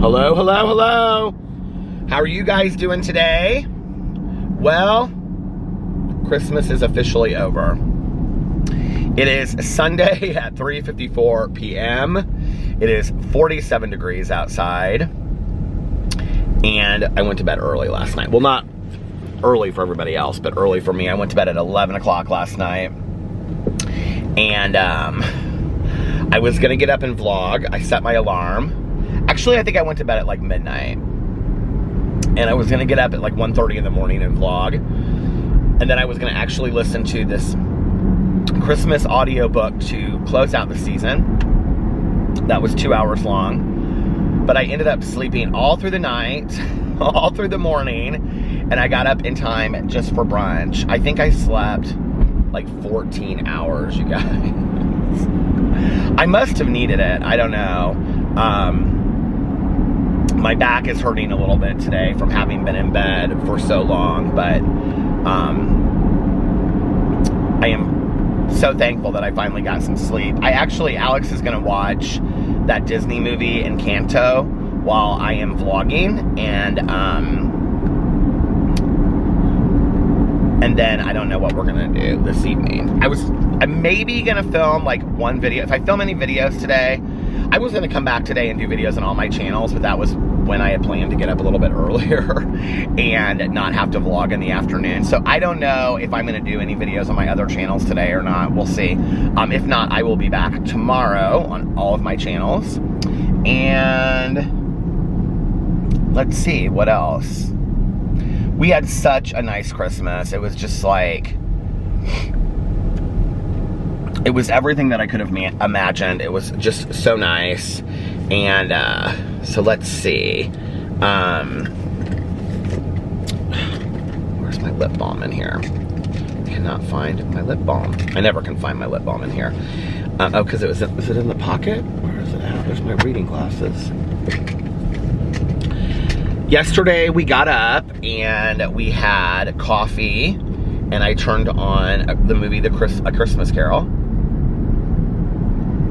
Hello, hello, hello. How are you guys doing today? Well, Christmas is officially over. It is Sunday at 3:54 p.m. It is 47 degrees outside. And I went to bed early last night. Well, not early for everybody else, but early for me. I went to bed at 11 o'clock last night. And I was going to get up and vlog. I set my alarm. Actually, I think I went to bed at like midnight. And I was going to get up at like 1:30 in the morning and vlog. And then I was going to actually listen to this Christmas audiobook to close out the season. That was 2 hours long. But I ended up sleeping all through the night, all through the morning. And I got up in time just for brunch. I think I slept like 14 hours, you guys. I must have needed it. I don't know. My back is hurting a little bit today from having been in bed for so long, but I am so thankful that I finally got some sleep. Alex is going to watch that Disney movie Encanto while I am vlogging, and then I don't know what we're going to do this evening. I'm maybe going to film like one video. If I film any videos today, I was going to come back today and do videos on all my channels, but that was when I had planned to get up a little bit earlier and not have to vlog in the afternoon. So I don't know if I'm going to do any videos on my other channels today or not. We'll see. If not, I will be back tomorrow on all of my channels. And let's see, what else? We had such a nice Christmas. It was just like, it was everything that I could have imagined. It was just so nice. And so let's see. Where's my lip balm in here? I cannot find my lip balm. I never can find my lip balm in here. Oh, because was it in the pocket? Where is it at? There's my reading glasses. Yesterday we got up and we had coffee, and I turned on the movie A Christmas Carol,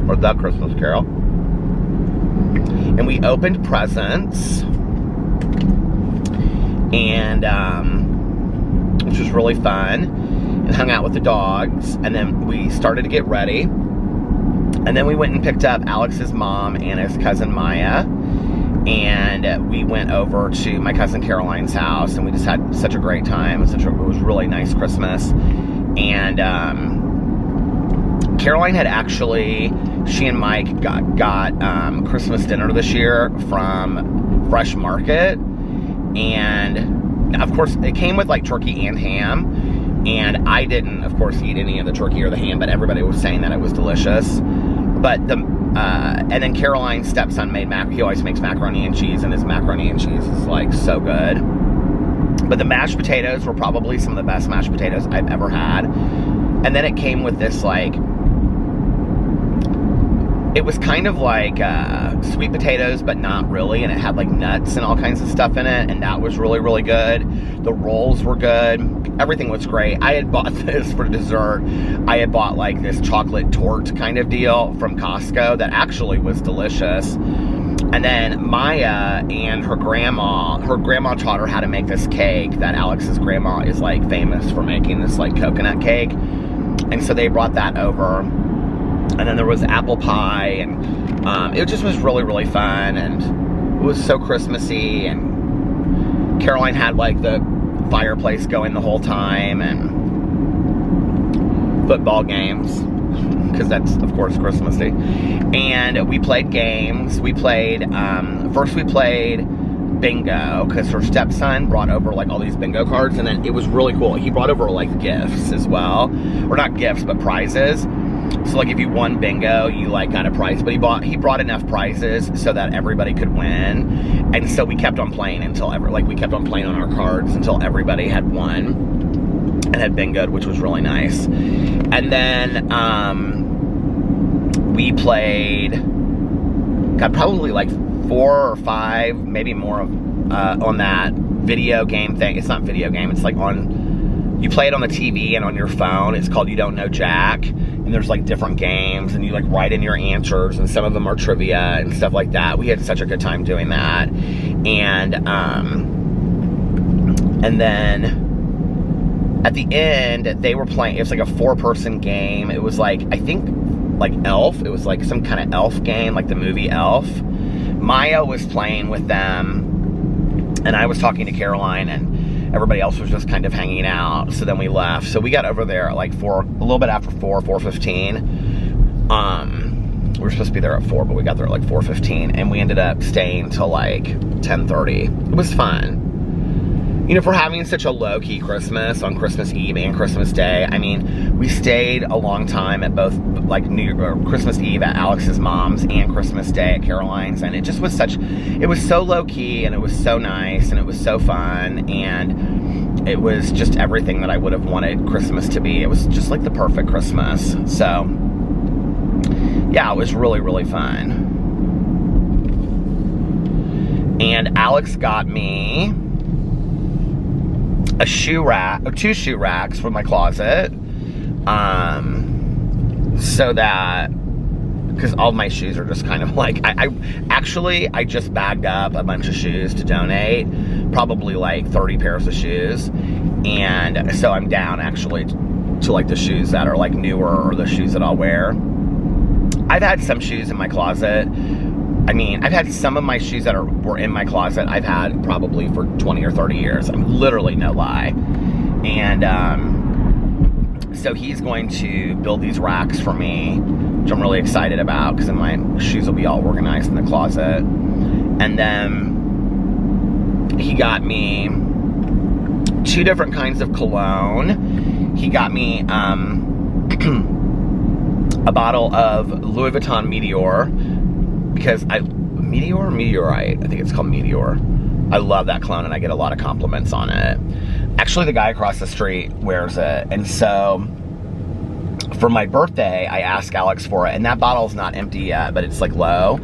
or The Christmas Carol, and we opened presents, and which was really fun, and hung out with the dogs, and then we started to get ready, and then we went and picked up Alex's mom and his cousin Maya. And we went over to my cousin Caroline's house, and we just had such a great time. It was really nice Christmas. And Caroline had actually, she and Mike got Christmas dinner this year from Fresh Market. And of course, it came with like turkey and ham. And I didn't, of course, eat any of the turkey or the ham, but everybody was saying that it was delicious. But and then Caroline's stepson made he always makes macaroni and cheese, and his macaroni and cheese is like so good. But the mashed potatoes were probably some of the best mashed potatoes I've ever had. And then it came with this like, it was kind of like sweet potatoes, but not really. And it had like nuts and all kinds of stuff in it. And that was really, really good. The rolls were good. Everything was great. I had bought this for dessert. I had bought like this chocolate torte kind of deal from Costco that actually was delicious. And then Maya and her grandma taught her how to make this cake that Alex's grandma is like famous for making, this like coconut cake. And so they brought that over. And then there was apple pie, and it just was really, really fun, and it was so Christmassy, and Caroline had like the fireplace going the whole time, and football games, because that's of course Christmassy. And we played games. We played, first we played bingo, because her stepson brought over like all these bingo cards, and then it was really cool. He brought over like gifts as well, or not gifts, but prizes. So like if you won bingo, you like got a prize, but he brought enough prizes so that everybody could win. And so we kept on playing until we kept on playing on our cards until everybody had won and had bingoed, which was really nice. And then we played, got probably like 4 or 5, maybe more on that video game thing. It's not video game, it's like on you play it on the TV and on your phone. It's called You Don't Know Jack. And there's like different games, and you like write in your answers, and some of them are trivia and stuff like that. We had such a good time doing that. And then at the end, they were playing, it was like a 4-person game. It was like, I think, like Elf. It was like some kind of Elf game, like the movie Elf. Maya was playing with them, and I was talking to Caroline, and everybody else was just kind of hanging out. So then we left. So we got over there at like a little bit after 4:15. We were supposed to be there at 4, but we got there at like 4:15, and we ended up staying till like 10:30. It was fun. You know, for having such a low-key Christmas on Christmas Eve and Christmas Day. I mean, we stayed a long time at both, like, Christmas Eve at Alex's mom's and Christmas Day at Caroline's, and it just was it was so low-key, and it was so nice, and it was so fun, and it was just everything that I would have wanted Christmas to be. It was just, like, the perfect Christmas. So, yeah, it was really, really fun. And Alex got me a shoe rack, or 2 shoe racks for my closet, so that, because all my shoes are just kind of like, I just bagged up a bunch of shoes to donate, probably like 30 pairs of shoes, and so I'm down actually to like the shoes that are like newer, or the shoes that I'll wear. I've had some shoes in my closet. I mean, I've had some of my shoes that were in my closet, I've had probably for 20 or 30 years. I'm literally, no lie. And so he's going to build these racks for me, which I'm really excited about, because then my shoes will be all organized in the closet. And then he got me 2 different kinds of Cologne. He got me a bottle of Louis Vuitton Meteor, because Meteorite, I think it's called Meteor. I love that cologne, and I get a lot of compliments on it. Actually, the guy across the street wears it, and so for my birthday, I asked Alex for it, and that bottle's not empty yet, but it's like low.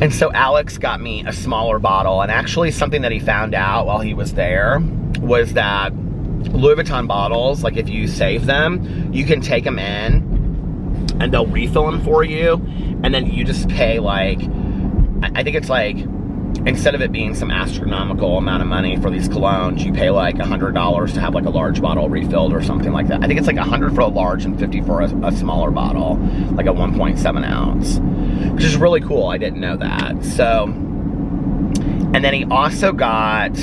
And so Alex got me a smaller bottle, and actually something that he found out while he was there was that Louis Vuitton bottles, like if you save them, you can take them in, and they'll refill them for you, and then you just pay like, I think it's like, instead of it being some astronomical amount of money for these colognes, you pay like $100 to have like a large bottle refilled or something like that. I think it's like $100 for a large and $50 for a smaller bottle, like a 1.7 ounce, which is really cool. I didn't know that. So, and then he also got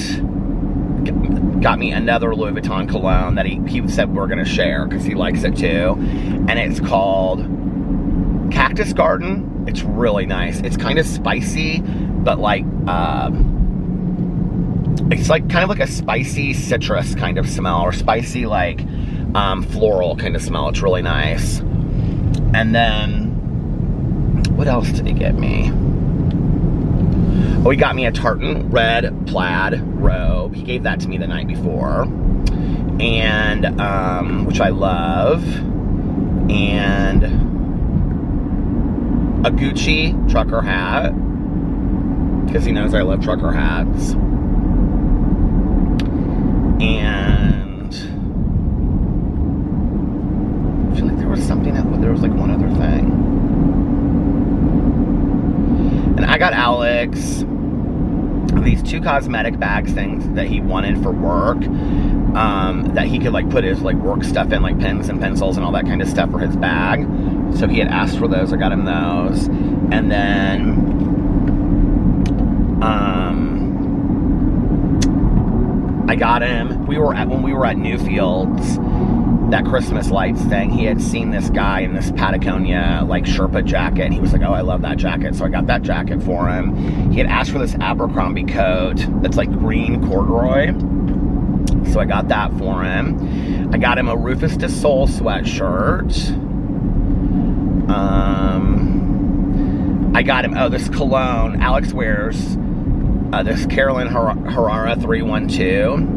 me another Louis Vuitton cologne that he said we're gonna share because he likes it too, and it's called Cactus Garden. It's really nice. It's kind of spicy, but like it's like kind of like a spicy citrus kind of smell, or spicy like floral kind of smell. It's really nice. And then what else did he get me? Oh, he got me a tartan red plaid robe. He gave that to me the night before, and which I love, and a Gucci trucker hat, because he knows I love trucker hats, and I feel like there was something else, there was like one other thing. And I got Alex these 2 cosmetic bags things that he wanted for work, that he could like put his like work stuff in, like pens and pencils and all that kind of stuff for his bag. So he had asked for those. I got him those. And then I got him, when we were at Newfields, that Christmas lights thing, he had seen this guy in this Patagonia like Sherpa jacket, and he was like, oh, I love that jacket. So I got that jacket for him. He had asked for this Abercrombie coat that's like green corduroy, so I got that for him. I got him a Rufus Du Sol sweatshirt. I got him, this cologne. Alex wears this Carolyn Herrera 312.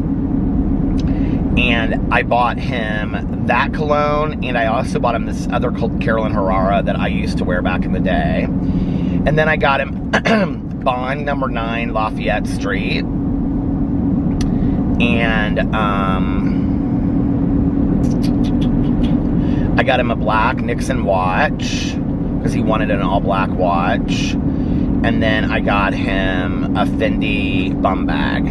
And I bought him that cologne, and I also bought him this other called Carolyn Herrera that I used to wear back in the day. And then I got him Bond number 9 Lafayette Street. And I got him a black Nixon watch because he wanted an all-black watch. And then I got him a Fendi bum bag.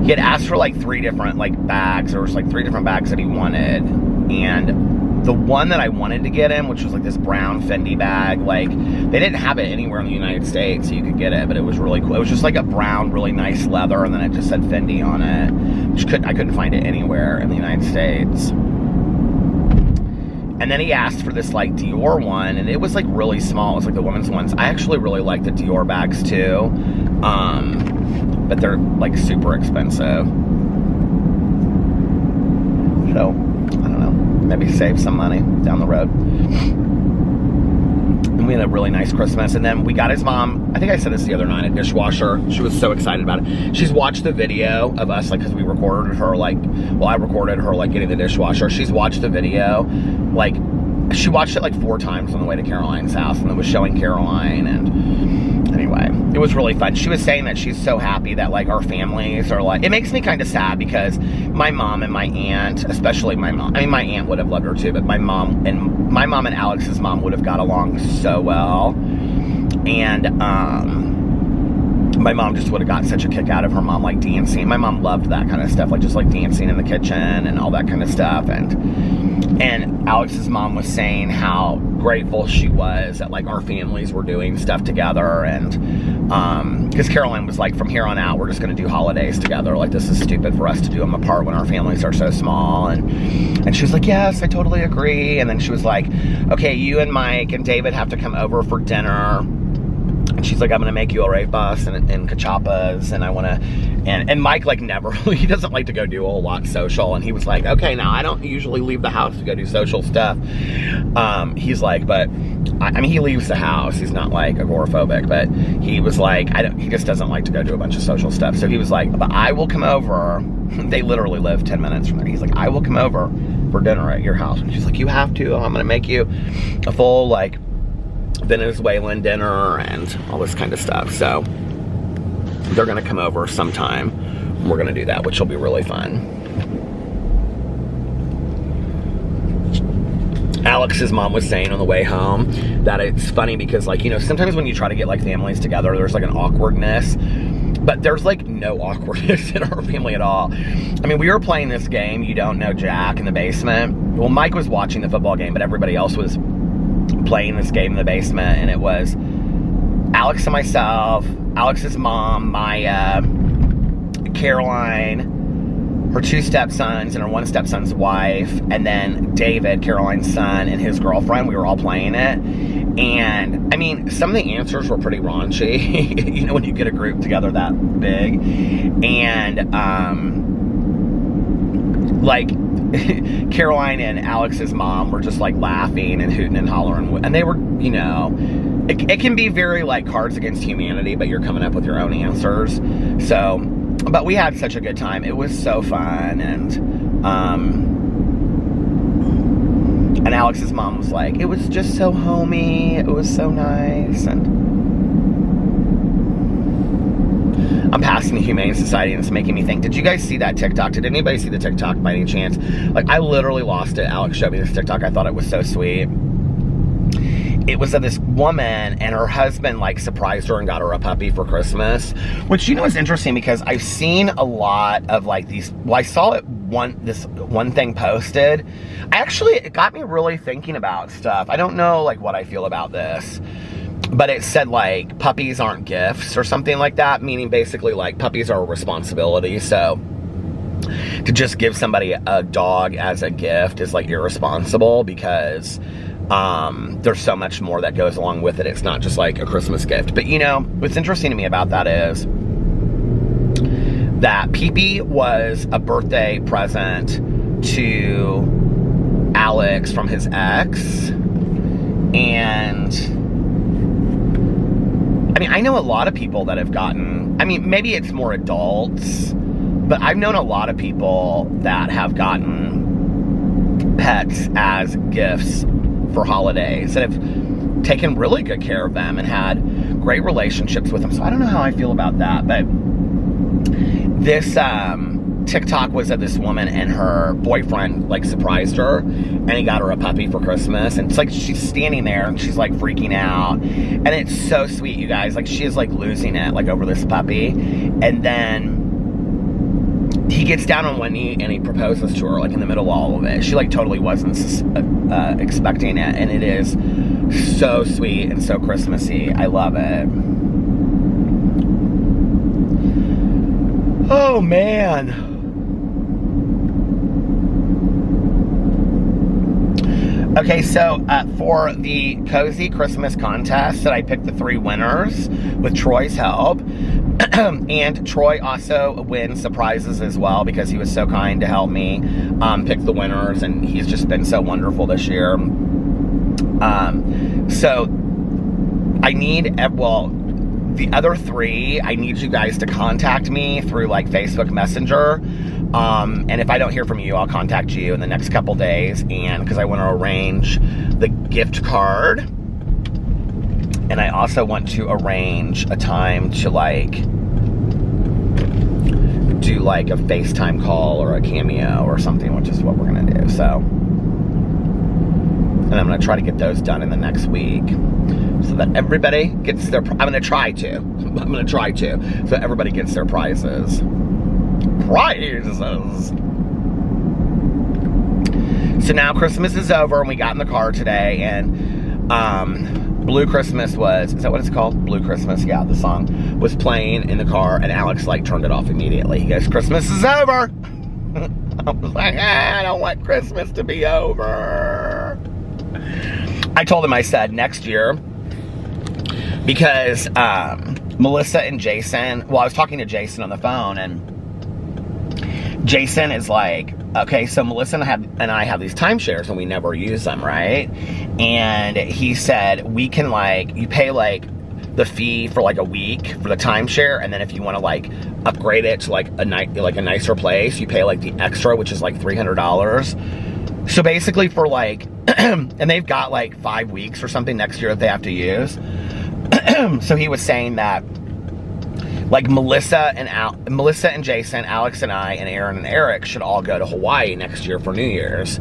He had asked for like 3 different like bags. There was like 3 different bags that he wanted. And the one that I wanted to get him, which was like this brown Fendi bag, like they didn't have it anywhere in the United States, so you could get it, but it was really cool. It was just like a brown, really nice leather, and then it just said Fendi on it, which I couldn't find it anywhere in the United States. And then he asked for this like Dior one, and it was like really small. It was like the women's ones. I actually really like the Dior bags too, but they're like super expensive. So, I don't know, maybe save some money down the road. And we had a really nice Christmas. And then we got his mom, I think I said this the other night, a dishwasher. She was so excited about it. She's watched the video of us, like, because we recorded her, like, well, I recorded her, like, getting the dishwasher. She's watched the video, like, she watched it, like, 4 times on the way to Caroline's house, and it was showing Caroline, and anyway, it was really fun. She was saying that she's so happy that, like, our families are, like, it makes me kind of sad because my mom and my aunt, especially my mom, I mean, my aunt would have loved her too, but my mom and Alex's mom would have got along so well, and, my mom just would have gotten such a kick out of her mom, like, dancing. My mom loved that kind of stuff, like, just, like, dancing in the kitchen and all that kind of stuff, and Alex's mom was saying how grateful she was that, like, our families were doing stuff together, and, because Caroline was like, from here on out, we're just going to do holidays together, like, this is stupid for us to do them apart when our families are so small, and she was like, yes, I totally agree, and then she was like, okay, you and Mike and David have to come over for dinner. And she's like, I'm going to make you a arepas and cachapas, and I want to, and Mike, like, never, he doesn't like to go do a whole lot social, and he was like, okay, now, I don't usually leave the house to go do social stuff. He's like, but, I mean, he leaves the house, he's not, like, agoraphobic, but he was like, he just doesn't like to go do a bunch of social stuff, so he was like, but I will come over, they literally live 10 minutes from there, he's like, I will come over for dinner at your house, and she's like, you have to, I'm going to make you a full, like, Venezuelan dinner and all this kind of stuff. So they're gonna come over sometime. We're gonna do that, which will be really fun. Alex's mom was saying on the way home that it's funny because, like, you know, sometimes when you try to get, like, families together, there's, like, an awkwardness, but there's, like, no awkwardness in our family at all. I mean, we were playing this game, You Don't Know Jack, in the basement. Well, Mike was watching the football game, but everybody else was playing this game in the basement, and it was Alex and myself, Alex's mom, Maya, Caroline, her 2 stepsons, and her 1 stepson's wife, and then David, Caroline's son, and his girlfriend. We were all playing it, and I mean, some of the answers were pretty raunchy, you know, when you get a group together that big, and like, Caroline and Alex's mom were just, like, laughing and hooting and hollering, and they were, you know, it can be very, like, Cards Against Humanity, but you're coming up with your own answers. So, but we had such a good time. It was so fun, and Alex's mom was like, it was just so homey, it was so nice, and I'm passing the Humane Society, and it's making me think, did you guys see that TikTok? Did anybody see the TikTok by any chance? Like, I literally lost it. Alex showed me this TikTok. I thought it was so sweet. It was of this woman, and her husband, like, surprised her and got her a puppy for Christmas, which, you know, is interesting because I've seen a lot of, like, these, well, I saw it this one thing posted. It got me really thinking about stuff. I don't know, like, what I feel about this. But it said, like, puppies aren't gifts or something like that, meaning basically, like, puppies are a responsibility. So to just give somebody a dog as a gift is, like, irresponsible because there's so much more that goes along with it. It's not just, like, a Christmas gift. But, you know, what's interesting to me about that is that Pee-Pee was a birthday present to Alex from his ex, and I mean, I know a lot of people that have gotten, I mean, maybe it's more adults, but I've known a lot of people that have gotten pets as gifts for holidays that have taken really good care of them and had great relationships with them. So I don't know how I feel about that, but this TikTok was of this woman and her boyfriend like surprised her, and he got her a puppy for Christmas, and it's like she's standing there and she's like freaking out, and it's so sweet, you guys. Like, she is like losing it like over this puppy, and then he gets down on one knee and he proposes to her like in the middle of all of it. She like totally wasn't expecting it, and it is so sweet and so Christmassy. I love it. Oh man. Okay, so for the Cozy Christmas contest that I picked the 3 winners with Troy's help. And Troy also wins the prizes as well because he was so kind to help me pick the winners, and he's just been so wonderful this year. So I need, well, the other 3, I need you guys to contact me through like Facebook Messenger. And if I don't hear from you, I'll contact you in the next couple days, and because I want to arrange the gift card, and I also want to arrange a time to like do like a FaceTime call or a cameo or something, which is what we're gonna do. So, and I'm gonna try to get those done in the next week so that everybody gets their, I'm gonna try to so everybody gets their prizes. So now Christmas is over, and we got in the car today, and Blue Christmas was, is that what it's called? Blue Christmas, yeah, the song was playing in the car, and Alex like turned it off immediately. He goes, Christmas is over. I was like, I don't want Christmas to be over. I told him, I said, next year, because Melissa and Jason, well, I was talking to Jason on the phone, and Jason is like, okay, so Melissa and I have these timeshares and we never use them, right? And he said, we can like, you pay like the fee for like a week for the timeshare, and then if you want to like upgrade it to like a nicer place, you pay like the extra, which is like $300. So basically for like, and they've got like 5 weeks or something next year that they have to use. So he was saying that like Melissa and Jason, Alex and I, and Aaron and Eric should all go to Hawaii next year for New Year's.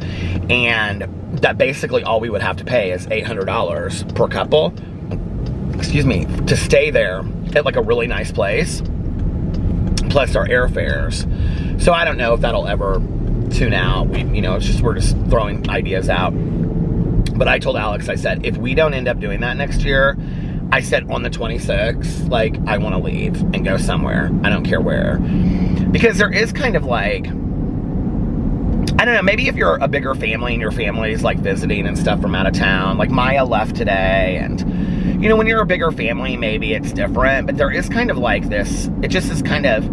And that basically all we would have to pay is $800 per couple, excuse me, to stay there at like a really nice place, plus our airfares. So I don't know if that'll ever tune out. We're just throwing ideas out. But I told Alex, I said, if we don't end up doing that next year, I said on the 26th, like, I want to leave and go somewhere. I don't care where. Because there is kind of like, I don't know, maybe if you're a bigger family and your family's like visiting and stuff from out of town, like Maya left today, and when you're a bigger family, maybe it's different, but there is kind of like this, it just is kind of, I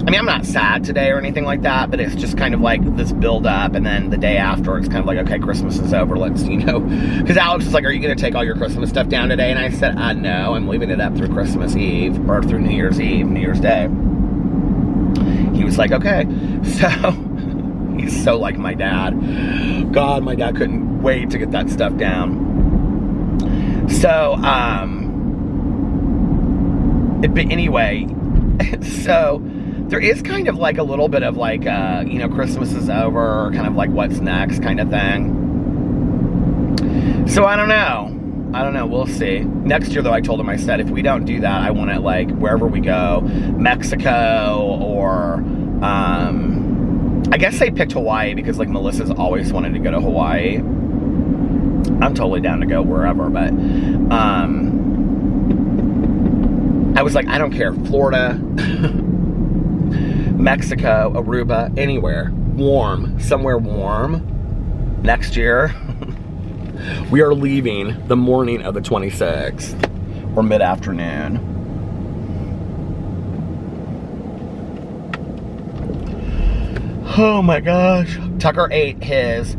mean, I'm not sad today or anything like that, but it's just kind of like this build up, and then the day after, it's kind of like, okay, Christmas is over, let's, because Alex was like, are you going to take all your Christmas stuff down today? And I said, no, I'm leaving it up through Christmas Eve, or through New Year's Eve, New Year's Day. He was like, okay. So, he's so like my dad. God, my dad couldn't wait to get that stuff down. So, but anyway, so there is kind of like a little bit of like, Christmas is over, kind of like what's next kind of thing. So I don't know, we'll see. Next year though, I told him, I said, if we don't do that, I want it like wherever we go, Mexico, or, I guess they picked Hawaii because like Melissa's always wanted to go to Hawaii. I'm totally down to go wherever, but, I was like, I don't care, Florida, Mexico, Aruba, anywhere, warm, somewhere warm, next year. We are leaving the morning of the 26th, or mid-afternoon. Oh my gosh. Tucker ate his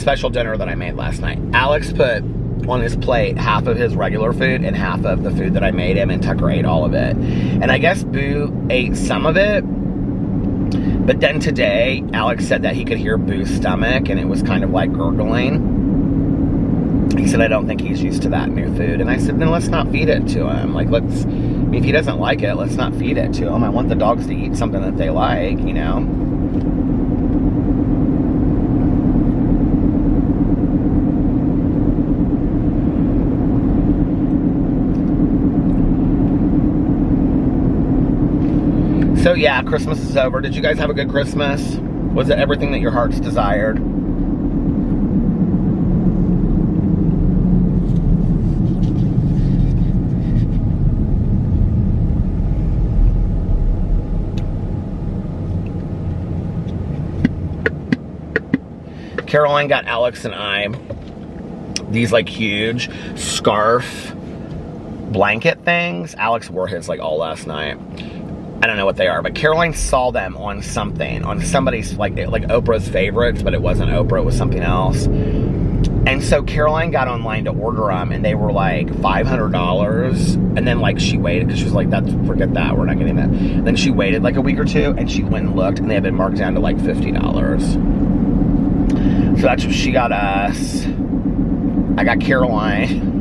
special dinner that I made last night. Alex put on his plate half of his regular food and half of the food that I made him, and Tucker ate all of it. And I guess Boo ate some of it, but then today, Alex said that he could hear Boo's stomach, and it was kind of like gurgling. He said, I don't think he's used to that new food. And I said, then let's not feed it to him. Like, if he doesn't like it, let's not feed it to him. I want the dogs to eat something that they like, you know? So yeah, Christmas is over. Did you guys have a good Christmas? Was it everything that your hearts desired? Caroline got Alex and I these like huge scarf blanket things. Alex wore his like all last night. I don't know what they are, but Caroline saw them on something, on somebody's like Oprah's favorites, but it wasn't Oprah, it was something else. And so Caroline got online to order them, and they were like $500. And then like she waited, because she was like, forget that, we're not getting that. And then she waited like a week or two, and she went and looked, and they had been marked down to like $50. So that's what she got us. I got Caroline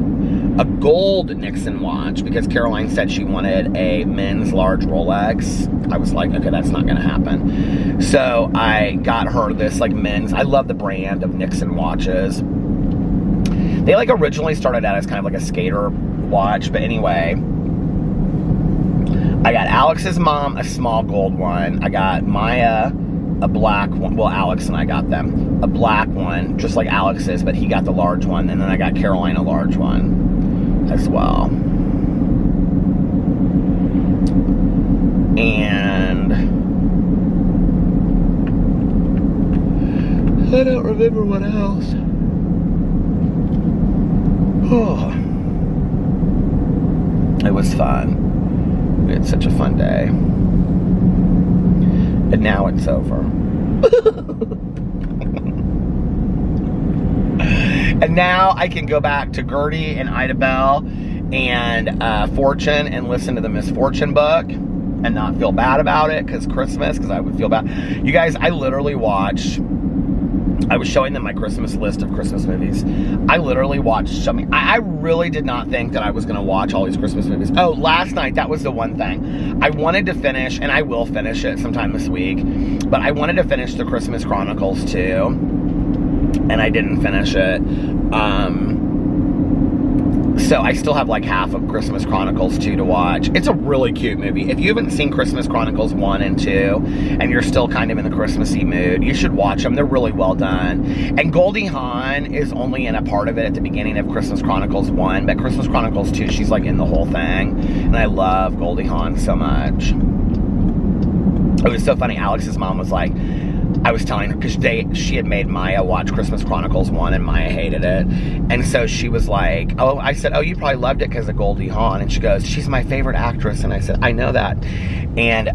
a gold Nixon watch, because Caroline said she wanted a men's large Rolex. I was like, okay, that's not gonna happen. So I got her this like men's, I love the brand of Nixon watches. They like originally started out as kind of like a skater watch, but anyway, I got Alex's mom a small gold one. I got Maya a black one. Well, Alex and I got them a black one, just like Alex's, but he got the large one. And then I got Caroline a large one as well. And I don't remember what else. Oh, it was fun. We had such a fun day. And now it's over. And now I can go back to Gertie and Ida Bell and Fortune and listen to the Miss Fortune book and not feel bad about it because Christmas, because I would feel bad. You guys, I literally watched, I was showing them my Christmas list of Christmas movies. I literally watched something. I really did not think that I was going to watch all these Christmas movies. Oh, last night, that was the one thing. I wanted to finish, and I will finish it sometime this week, but I wanted to finish the Christmas Chronicles too, and I didn't finish it. So I still have like half of Christmas Chronicles 2 to watch. It's a really cute movie. If you haven't seen Christmas Chronicles 1 and 2, and you're still kind of in the Christmassy mood, you should watch them. They're really well done. And Goldie Hawn is only in a part of it at the beginning of Christmas Chronicles 1, but Christmas Chronicles 2, she's like in the whole thing. And I love Goldie Hawn so much. It was so funny. Alex's mom was like, I was telling her, because she had made Maya watch Christmas Chronicles 1, and Maya hated it. And so she was like, oh, I said, oh, you probably loved it because of Goldie Hawn. And she goes, she's my favorite actress. And I said, I know that. And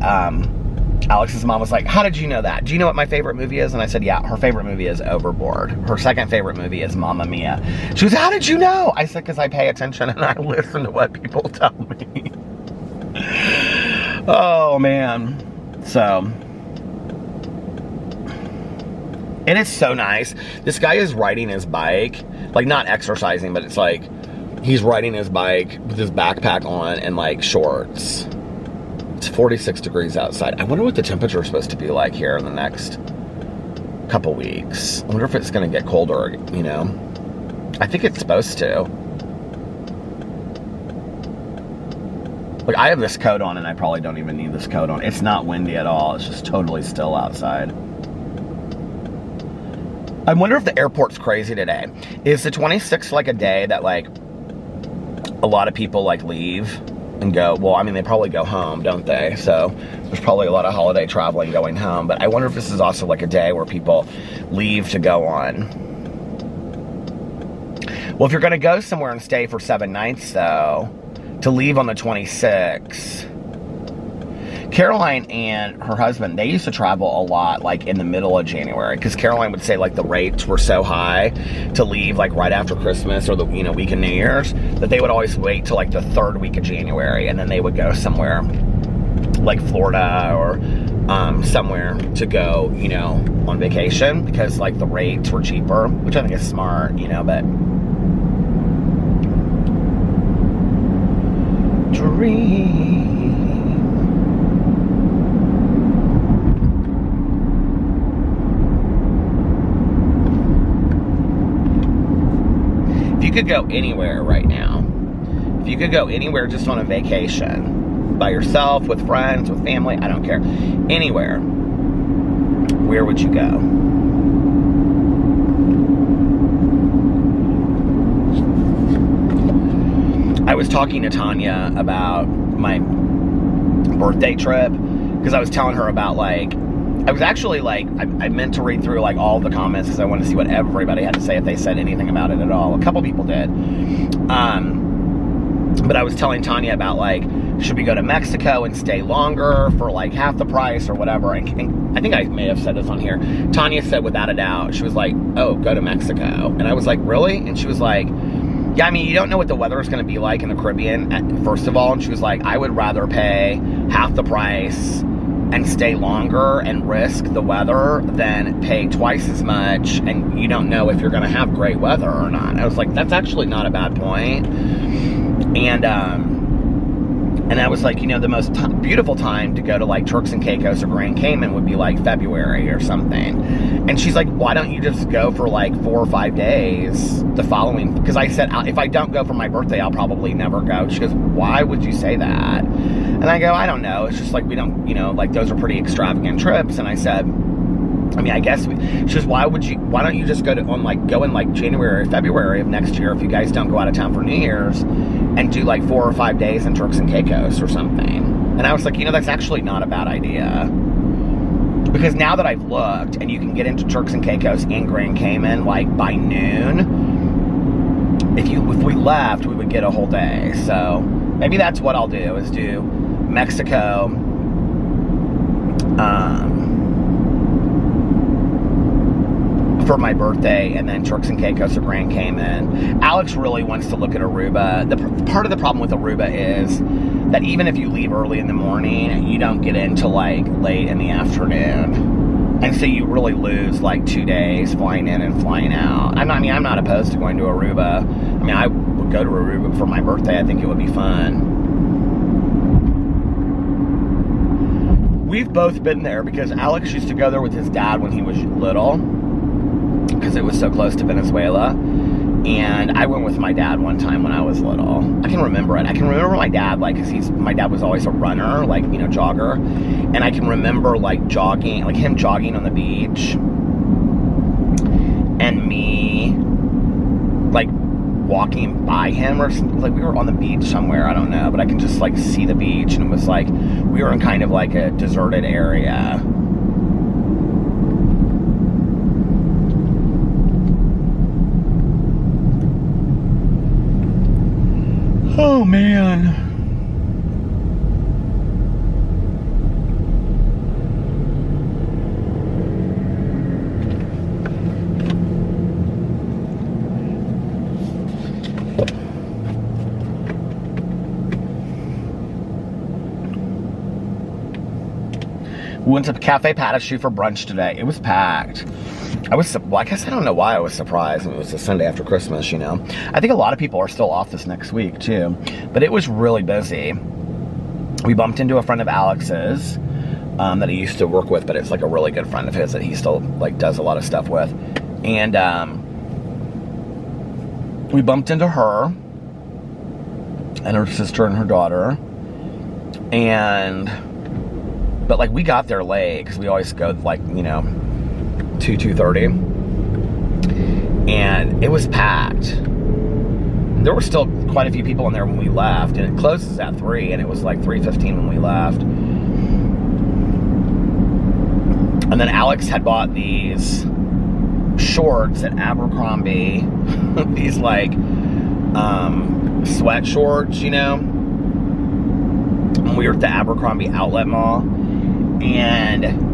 Alex's mom was like, how did you know that? Do you know what my favorite movie is? And I said, yeah, her favorite movie is Overboard. Her second favorite movie is Mamma Mia. She goes, how did you know? I said, because I pay attention and I listen to what people tell me. Oh, man. So... and it's so nice. This guy is riding his bike, like not exercising, but it's like he's riding his bike with his backpack on and like shorts. It's 46 degrees outside. I wonder what the temperature is supposed to be like here in the next couple weeks. I wonder if it's going to get colder, you know. I think it's supposed to. Like, I have this coat on and I probably don't even need this coat on. It's not windy at all. It's just totally still outside. I wonder if the airport's crazy today. Is the 26th like a day that like a lot of people like leave and go? Well, I mean, they probably go home, don't they? So there's probably a lot of holiday traveling going home. But I wonder if this is also like a day where people leave to go on. Well, if you're going to go somewhere and stay for 7 nights, though, to leave on the 26th, Caroline and her husband, they used to travel a lot like in the middle of January, because Caroline would say like the rates were so high to leave like right after Christmas or the week of New Year's, that they would always wait till like the 3rd week of January, and then they would go somewhere like Florida or somewhere to go, on vacation, because like the rates were cheaper, which I think is smart, but dream. If you could go anywhere right now, if you could go anywhere just on a vacation, by yourself, with friends, with family, I don't care, anywhere, where would you go? I was talking to Tanya about my birthday trip, because I was telling her about, like, I was actually, like, I meant to read through, like, all the comments, because I wanted to see what everybody had to say, if they said anything about it at all. A couple people did. But I was telling Tanya about, like, should we go to Mexico and stay longer for, like, half the price or whatever? And I think I may have said this on here. Tanya said, without a doubt, she was like, oh, go to Mexico. And I was like, really? And she was like, yeah, I mean, you don't know what the weather is going to be like in the Caribbean, first of all. And she was like, I would rather pay half the price and stay longer and risk the weather than pay twice as much and you don't know if you're going to have great weather or not. I was like, that's actually not a bad point. And I was like, you know, the most beautiful time to go to, like, Turks and Caicos or Grand Cayman would be, like, February or something. And she's like, why don't you just go for, like, 4 or 5 days the following? Because I said, if I don't go for my birthday, I'll probably never go. She goes, why would you say that? And I go, I don't know. It's just like, we don't, you know, like, those are pretty extravagant trips. And I said, I mean, I guess she says, why don't you just go in January or February of next year if you guys don't go out of town for New Year's and do, like, 4 or 5 days in Turks and Caicos or something. And I was like, you know, that's actually not a bad idea. Because now that I've looked, and you can get into Turks and Caicos and Grand Cayman, like, by noon, if we left, we would get a whole day. So maybe that's what I'll do, is do Mexico, for my birthday, and then Turks and Caicos or Grand Cayman. Alex really wants to look at Aruba. Part of the problem with Aruba is that even if you leave early in the morning, you don't get into, like, late in the afternoon. And so you really lose, like, 2 days flying in and flying out. I'm not opposed to going to Aruba. I mean, I would go to Aruba for my birthday. I think it would be fun. We've both been there because Alex used to go there with his dad when he was little, because it was so close to Venezuela. And I went with my dad one time when I was little. I can remember it. I can remember my dad, like, because my dad was always a runner, like, you know, jogger. And I can remember, like, him jogging on the beach. And me, like, walking by him, or like, we were on the beach somewhere, I don't know. But I can just, like, see the beach. And it was like, we were in kind of like a deserted area. Oh, man. We went to Cafe Patachu for brunch today. It was packed. I guess I don't know why I was surprised. It was the Sunday after Christmas, you know. I think a lot of people are still off this next week, too. But it was really busy. We bumped into a friend of Alex's that he used to work with, but it's, like, a really good friend of his that he still, like, does a lot of stuff with. And we bumped into her and her sister and her daughter. But, like, we got there late because we always go, like, you know, 2:30, and it was packed. There were still quite a few people in there when we left, and it closes at 3, and it was like 3:15 when we left. And then Alex had bought these shorts at Abercrombie, these, like, sweat shorts, you know, when we were at the Abercrombie outlet mall, and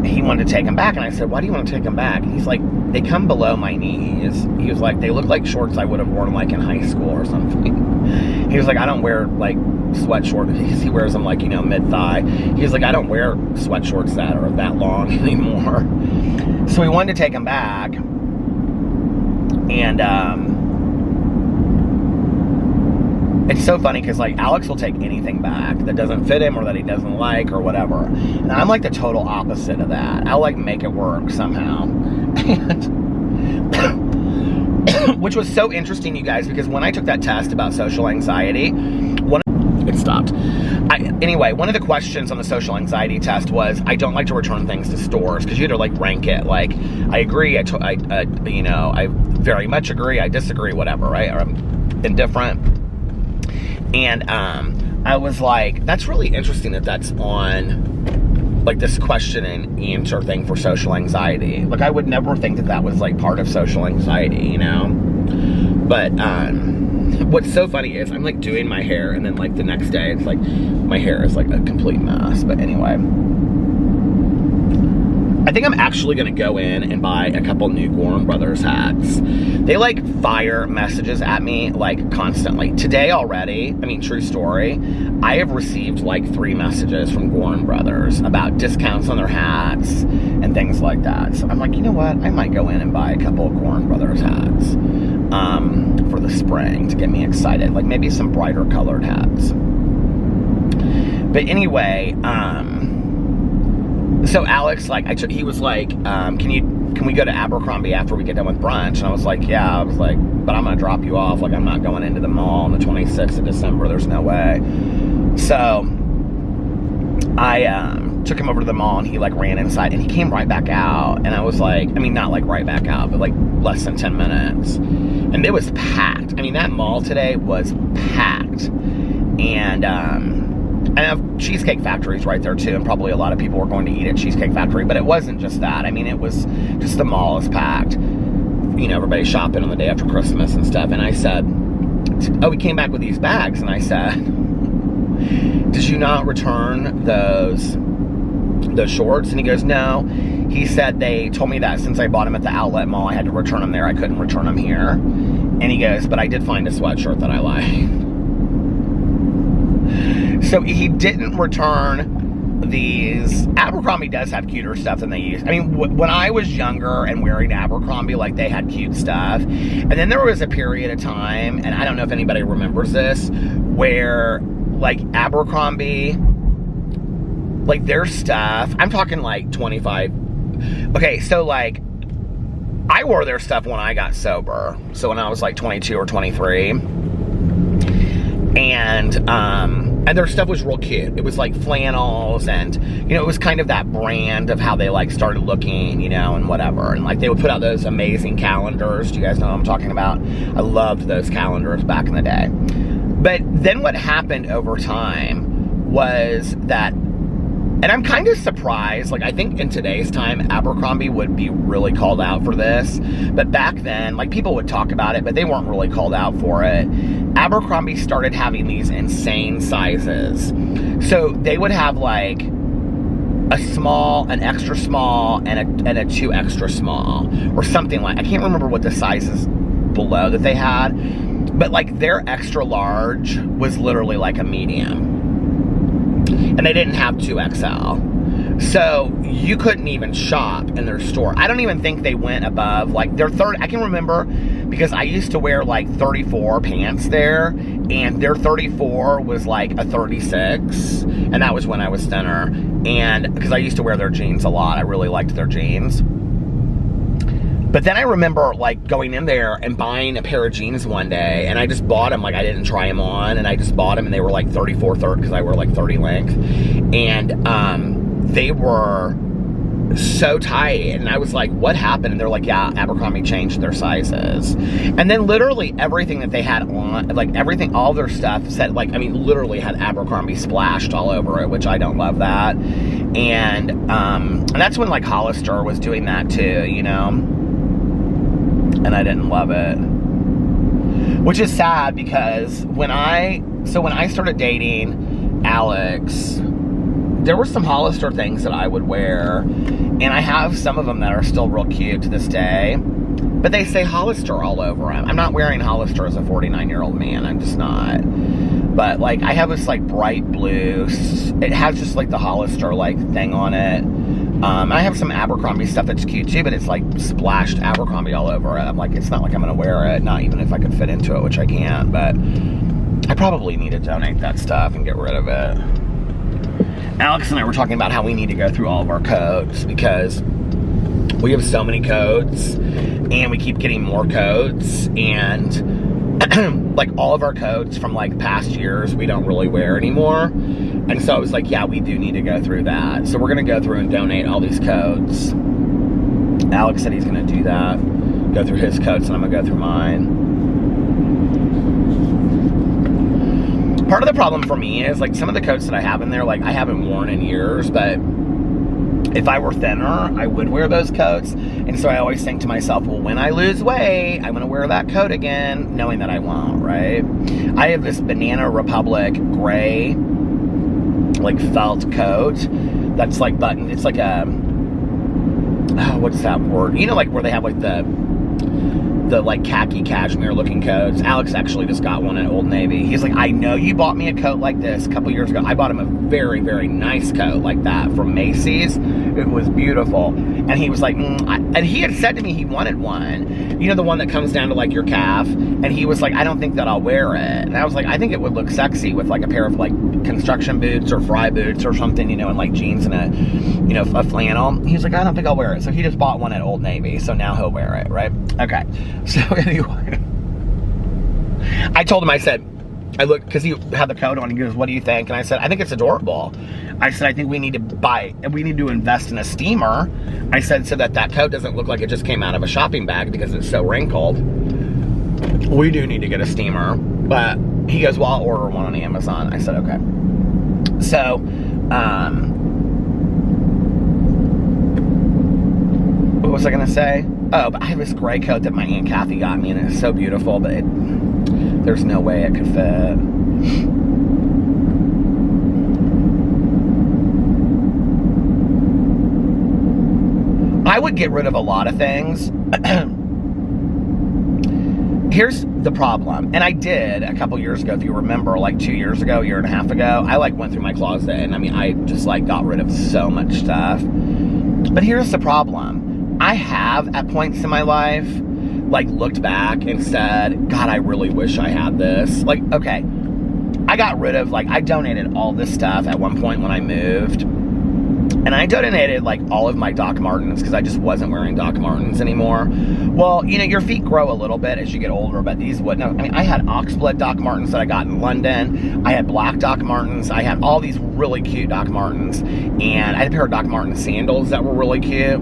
he wanted to take them back, and I said, why do you want to take them back? And he's like, they come below my knees. He was like, they look like shorts I would have worn, like, in high school or something. He was like, I don't wear, like, sweat shorts. He wears them, like, you know, mid-thigh. He was like, I don't wear sweat shorts that are that long anymore. So we wanted to take them back, and, it's so funny because like Alex will take anything back that doesn't fit him or that he doesn't like or whatever. And I'm like the total opposite of that. I'll like make it work somehow. And which was so interesting, you guys, because when I took that test about social anxiety, it stopped. Anyway, one of the questions on the social anxiety test was, I don't like to return things to stores, because you had to like rank it. Like, I agree, you know, I very much agree, I disagree, whatever, right? Or I'm indifferent. And I was like, that's really interesting that that's on like this question and answer thing for social anxiety. Like, I would never think that that was like part of social anxiety, you know? But what's so funny is I'm like doing my hair, and then like the next day it's like my hair is like a complete mess. But anyway, I think I'm actually gonna go in and buy a couple new Gorham Brothers hats. They like fire messages at me like constantly. Today already, I mean, true story, I have received like 3 messages from Gorham Brothers about discounts on their hats and things like that. So I'm like, you know what, I might go in and buy a couple of Gorham Brothers hats for the spring to get me excited, like maybe some brighter colored hats. But anyway, so Alex, like, he was like, can we go to Abercrombie after we get done with brunch? And I was like, yeah. I was like, but I'm gonna drop you off. Like, I'm not going into the mall on the 26th of December. There's no way. So I took him over to the mall, and he like ran inside, and he came right back out. And I was like, I mean, not like right back out, but like less than 10 minutes. And it was packed. I mean, that mall today was packed. And I have Cheesecake Factory's right there too, and probably a lot of people were going to eat at Cheesecake Factory, but it wasn't just that. I mean, it was just the mall is packed. You know, everybody's shopping on the day after Christmas and stuff. And I said, oh, we came back with these bags. And I said, did you not return those shorts? And he goes, no. He said, they told me that since I bought them at the outlet mall, I had to return them there. I couldn't return them here. And he goes, but I did find a sweatshirt that I like. So he didn't return these. Abercrombie does have cuter stuff than they use. I mean, when I was younger and wearing Abercrombie, like, they had cute stuff. And then there was a period of time, and I don't know if anybody remembers this, where, like, Abercrombie, like, their stuff, I'm talking, like, 25. Okay, so, like, I wore their stuff when I got sober. So when I was, like, 22 or 23. And their stuff was real cute. It was like flannels, and, you know, it was kind of that brand of how they like started looking, you know, and whatever. And like they would put out those amazing calendars. Do you guys know what I'm talking about? I loved those calendars back in the day. But then what happened over time was that, and I'm kind of surprised, like, I think in today's time, Abercrombie would be really called out for this. But back then, like, people would talk about it, but they weren't really called out for it. Abercrombie started having these insane sizes. So they would have, like, a small, an extra small, and a 2 extra small. Or something like, I can't remember what the sizes below that they had. But, like, their extra large was literally like a medium. And they didn't have 2XL. So you couldn't even shop in their store. I don't even think they went above, like, their I can remember because I used to wear like 34 pants there, and their 34 was like a 36, and that was when I was thinner. And because I used to wear their jeans a lot, I really liked their jeans. But then I remember, like, going in there and buying a pair of jeans one day, and I just bought them, like, I didn't try them on, and I just bought them, and they were, like, 34, because I wear, like, 30 length, and they were so tight, and I was like, what happened? And they're like, yeah, Abercrombie changed their sizes. And then literally everything that they had on, like, everything, all their stuff said, like, I mean, literally had Abercrombie splashed all over it, which I don't love that. And that's when, like, Hollister was doing that, too, you know? And I didn't love it. Which is sad, because when I started dating Alex, there were some Hollister things that I would wear, and I have some of them that are still real cute to this day, but they say Hollister all over them. I'm not wearing Hollister as a 49-year-old man. I'm just not. But, like, I have this, like, bright blue. It has just, like, the Hollister, like, thing on it. I have some Abercrombie stuff that's cute too, but it's like splashed Abercrombie all over it. I'm like, it's not like I'm gonna wear it, not even if I could fit into it, which I can't. But I probably need to donate that stuff and get rid of it. Alex and I were talking about how we need to go through all of our coats because we have so many coats and we keep getting more coats, and like all of our coats from like past years we don't really wear anymore. And so I was like, yeah, we do need to go through that. So we're gonna go through and donate all these coats. Alex said he's gonna do that, go through his coats, and I'm gonna go through mine. Part of the problem for me is like some of the coats that I have in there, like I haven't worn in years, but if I were thinner, I would wear those coats. And so I always think to myself, well, when I lose weight, I'm gonna wear that coat again, knowing that I won't, right? I have this Banana Republic gray, like felt coat that's like buttoned. It's like a, oh, what's that word? You know, like where they have like the like khaki cashmere looking coats. Alex actually just got one at Old Navy. He's like, I know you bought me a coat like this a couple years ago. I bought him a very, very nice coat like that from Macy's. It was beautiful. And he was like, and he had said to me he wanted one. You know, the one that comes down to like your calf. And he was like, I don't think that I'll wear it. And I was like, I think it would look sexy with like a pair of like construction boots or fry boots or something, you know, and like jeans and a, you know, a flannel. He was like, I don't think I'll wear it. So he just bought one at Old Navy. So now he'll wear it, right? Okay. So anyway, I told him, I said, I looked, because he had the coat on, he goes, what do you think? And I said, I think it's adorable. I said, I think we need to buy, and we need to invest in a steamer. I said, so that that coat doesn't look like it just came out of a shopping bag because it's so wrinkled. We do need to get a steamer. But he goes, well, I'll order one on Amazon. I said, okay. So, what was I going to say? Oh, but I have this gray coat that my Aunt Kathy got me, and it's so beautiful, but there's no way it could fit. I would get rid of a lot of things. Here's the problem, and I did a couple years ago, if you remember, like 2 years ago, a year and a half ago, I like went through my closet, and I mean, I just like got rid of so much stuff. But here's the problem. I have, at points in my life, like, looked back and said, God, I really wish I had this. Like, okay, I got rid of, like, I donated all this stuff at one point when I moved. And I donated, like, all of my Doc Martens because I just wasn't wearing Doc Martens anymore. Well, you know, your feet grow a little bit as you get older, but these wouldn't. I mean, I had oxblood Doc Martens that I got in London. I had black Doc Martens. I had all these really cute Doc Martens. And I had a pair of Doc Marten sandals that were really cute.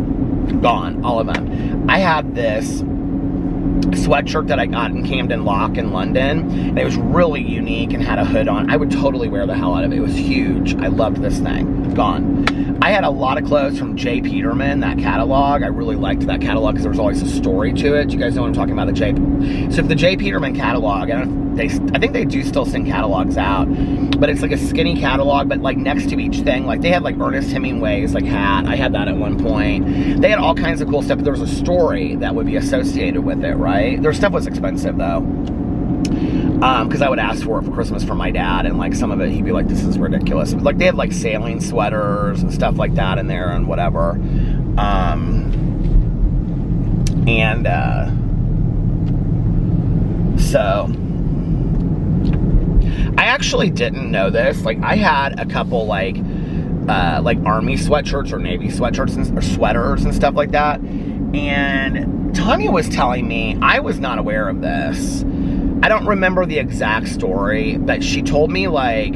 Gone, all of them. I had this sweatshirt that I got in Camden Lock in London, and it was really unique and had a hood on. I would totally wear the hell out of it. It was huge. I loved this thing. Gone. I had a lot of clothes from J. Peterman, that catalog. I really liked that catalog because there was always a story to it. Do you guys know what I'm talking about? So if the J. Peterman catalog, I think they do still send catalogs out, but it's like a skinny catalog, but like next to each thing, like they had like Ernest Hemingway's like hat. I had that at one point. They had all kinds of cool stuff, but there was a story that would be associated with it, right? Their stuff was expensive though. Because I would ask for it for Christmas from my dad, and like some of it he'd be like, this is ridiculous. But, like they had like sailing sweaters and stuff like that in there and whatever. So I actually didn't know this. Like I had a couple like army sweatshirts or navy sweatshirts or sweaters and stuff like that. And Tanya was telling me, I was not aware of this. I don't remember the exact story, but she told me, like,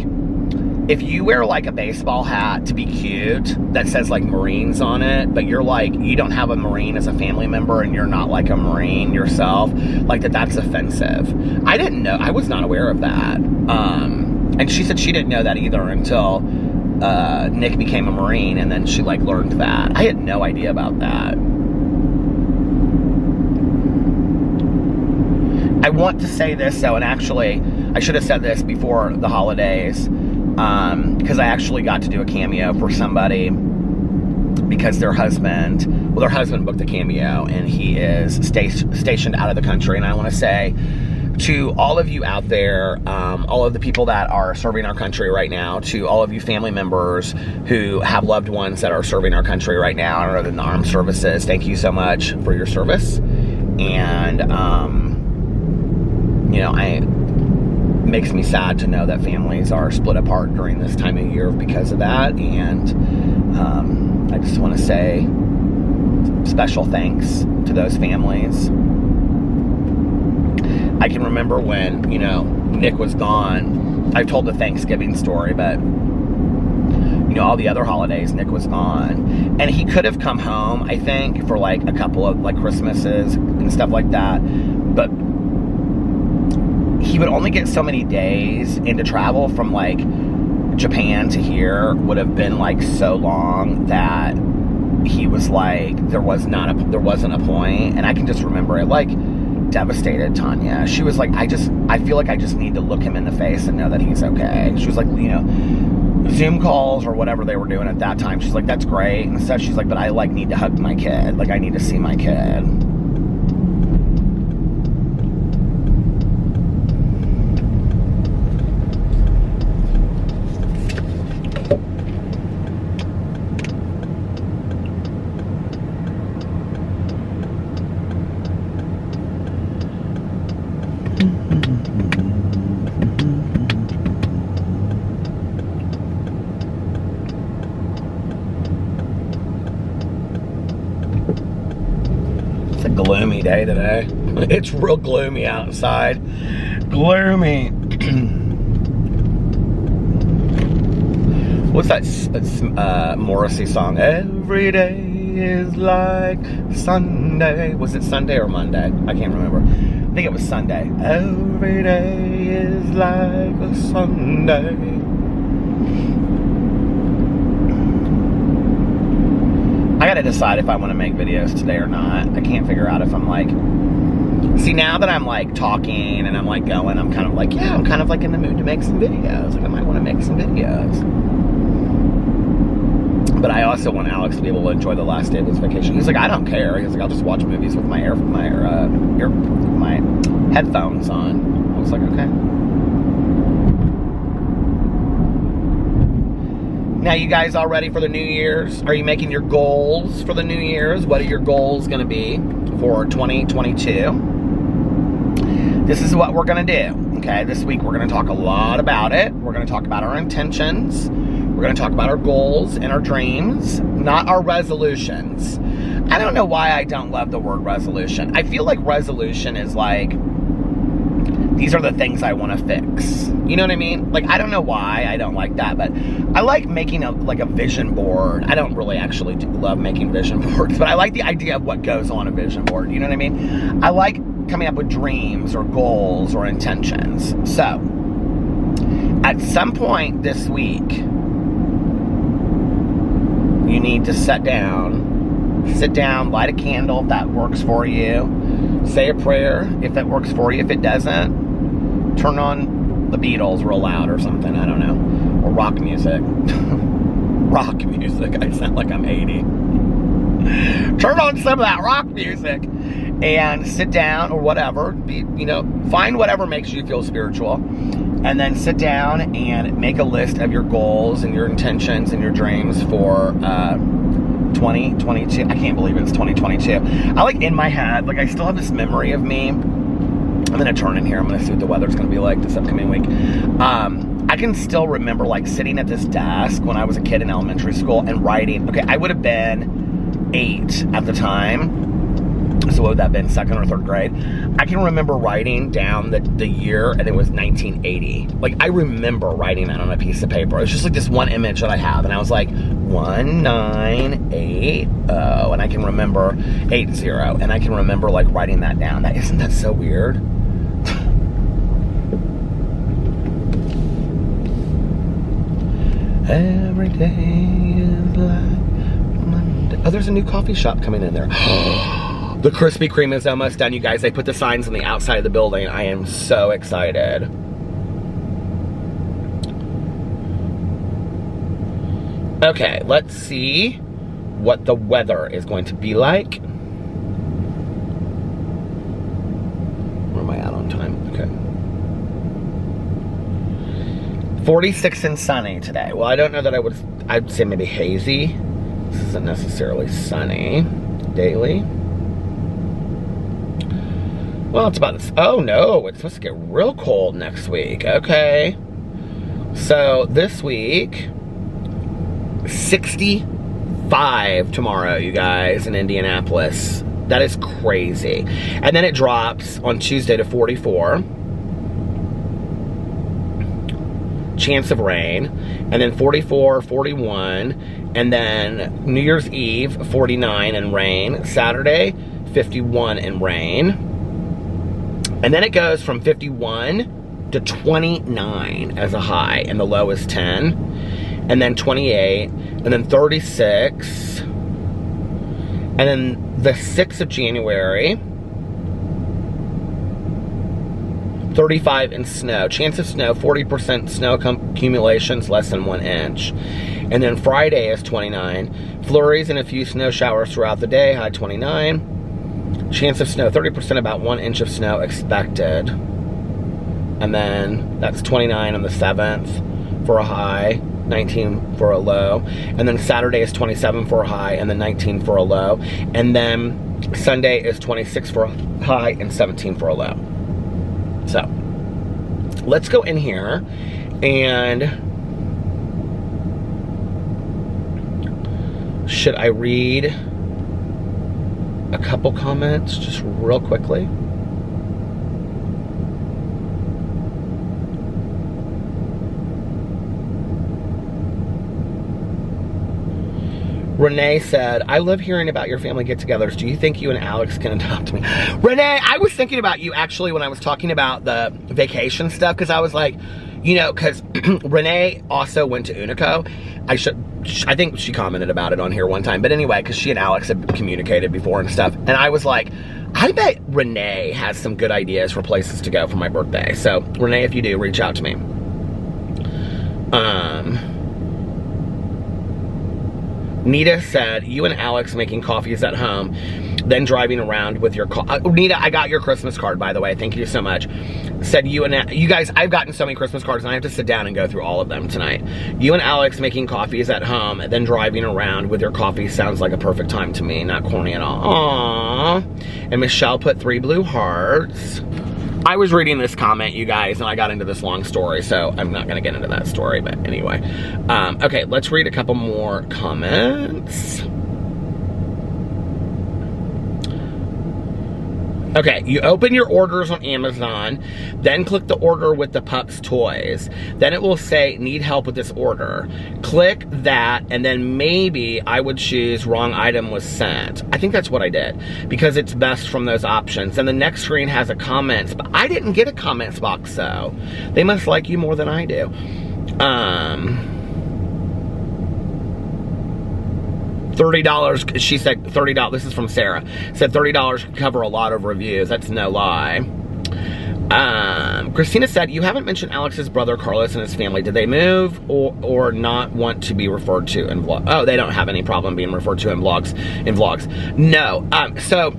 if you wear, like, a baseball hat to be cute that says, like, Marines on it, but you're, like, you don't have a Marine as a family member and you're not, like, a Marine yourself, like, that's offensive. I didn't know. I was not aware of that. And she said she didn't know that either until Nick became a Marine, and then she, like, learned that. I had no idea about that. I want to say this, though, and actually, I should have said this before the holidays, because I actually got to do a cameo for somebody, because their husband booked a cameo, and he is stationed out of the country, and I want to say to all of you out there, all of the people that are serving our country right now, to all of you family members who have loved ones that are serving our country right now, or in the armed services, thank you so much for your service, and, you know, makes me sad to know that families are split apart during this time of year because of that. And I just want to say special thanks to those families. I can remember when, you know, Nick was gone. I've told the Thanksgiving story, but, you know, all the other holidays, Nick was gone. And he could have come home, I think, for like a couple of like Christmases and stuff like that. But he would only get so many days, and to travel from like Japan to here would have been like so long that he was like, there wasn't a point. And I can just remember it like devastated Tanya. She was like, I feel like I just need to look him in the face and know that he's okay. She was like, you know, Zoom calls or whatever they were doing at that time. She's like, that's great. And so she's like, but I like need to hug my kid. Like I need to see my kid. Gloomy day today. It's real gloomy outside. Gloomy. What's that Morrissey song? Every day is like Sunday. Was it Sunday or Monday? I can't remember. I think it was Sunday. Every day is like a Sunday. I gotta decide if I want to make videos today or not. I can't figure out if I'm like... See, now that I'm like talking and I'm like going, I'm kind of like, yeah, I'm kind of like in the mood to make some videos. Like I might want to make some videos. But I also want Alex to be able to enjoy the last day of his vacation. He's like, I don't care. He's like, I'll just watch movies with my headphones on. I was like, okay. Now, you guys all ready for the New Year's? Are you making your goals for the New Year's? What are your goals going to be for 2022? This is what we're going to do, okay? This week, we're going to talk a lot about it. We're going to talk about our intentions. We're going to talk about our goals and our dreams, not our resolutions. I don't know why I don't love the word resolution. I feel like resolution is like, these are the things I want to fix. You know what I mean? Like, I don't know why I don't like that, but I like making a vision board. I don't really actually love making vision boards, but I like the idea of what goes on a vision board. You know what I mean? I like coming up with dreams or goals or intentions. So, at some point this week, you need to sit down, light a candle if that works for you. Say a prayer if that works for you. If it doesn't, turn on the Beatles real loud or something, I don't know. Or rock music. Rock music, I sound like I'm 80. Turn on some of that rock music and sit down or whatever. Find whatever makes you feel spiritual. And then sit down and make a list of your goals and your intentions and your dreams for 2022. I can't believe it's 2022. I like in my head, like I still have this memory of me. I'm going to turn in here. I'm going to see what the weather's going to be like this upcoming week. I can still remember like sitting at this desk when I was a kid in elementary school and writing. Okay, I would have been 8 at the time. So what would that have been, 2nd or 3rd grade? I can remember writing down the year, and it was 1980. Like, I remember writing that on a piece of paper. It was just like this one image that I have, and I was like, 1980, and I can remember 80, and I can remember like writing that down. Isn't that so weird? Every day is like Monday. Oh, there's a new coffee shop coming in there. The Krispy Kreme is almost done, you guys. They put the signs on the outside of the building. I am so excited. Okay, let's see what the weather is going to be like. Where am I at on time? Okay. 46 and sunny today. Well, I don't know that I'd say maybe hazy. This isn't necessarily sunny daily. Well, it's about this. Oh no, it's supposed to get real cold next week. Okay. So this week, 65 tomorrow, you guys, in Indianapolis. That is crazy. And then it drops on Tuesday to 44. Chance of rain. And then 44, 41. And then New Year's Eve, 49 and rain. Saturday, 51 and rain. And then it goes from 51 to 29 as a high. And the low is 10. And then 28. And then 36. And then the 6th of January, 35 in snow. Chance of snow, 40% snow accumulations, less than 1 inch. And then Friday is 29. Flurries and a few snow showers throughout the day, high 29. Chance of snow, 30%, about 1 inch of snow expected. And then that's 29 on the 7th for a high, 19 for a low. And then Saturday is 27 for a high, and then 19 for a low. And then Sunday is 26 for a high and 17 for a low. So let's go in here and should I read a couple comments just real quickly? Renee said, I love hearing about your family get-togethers. Do you think you and Alex can adopt me? Renee, I was thinking about you actually when I was talking about the vacation stuff, because I was like, you know, because Renee also went to Unico. I think she commented about it on here one time. But anyway, because she and Alex had communicated before and stuff. And I was like, I bet Renee has some good ideas for places to go for my birthday. So, Renee, if you do, reach out to me. Nita said, you and Alex making coffees at home, then driving around with your car. Nita, I got your Christmas card, by the way. Thank you so much. Said you guys, I've gotten so many Christmas cards, and I have to sit down and go through all of them tonight. You and Alex making coffees at home, then driving around with your coffee sounds like a perfect time to me. Not corny at all. Aww. And Michelle put 3 blue hearts. I was reading this comment, you guys, and I got into this long story, so I'm not going to get into that story, but anyway. Okay, let's read a couple more comments. Okay, you open your orders on Amazon, then click the order with the pup's toys. Then it will say, need help with this order. Click that, and then maybe I would choose wrong item was sent. I think that's what I did, because it's best from those options. And the next screen has a comments, but I didn't get a comments box, so they must like you more than I do. $30, she said $30, this is from Sarah, said $30 could cover a lot of reviews. That's no lie. Christina said, you haven't mentioned Alex's brother Carlos and his family. Did they move or not want to be referred to in vlogs? Oh, they don't have any problem being referred to in vlogs. No. So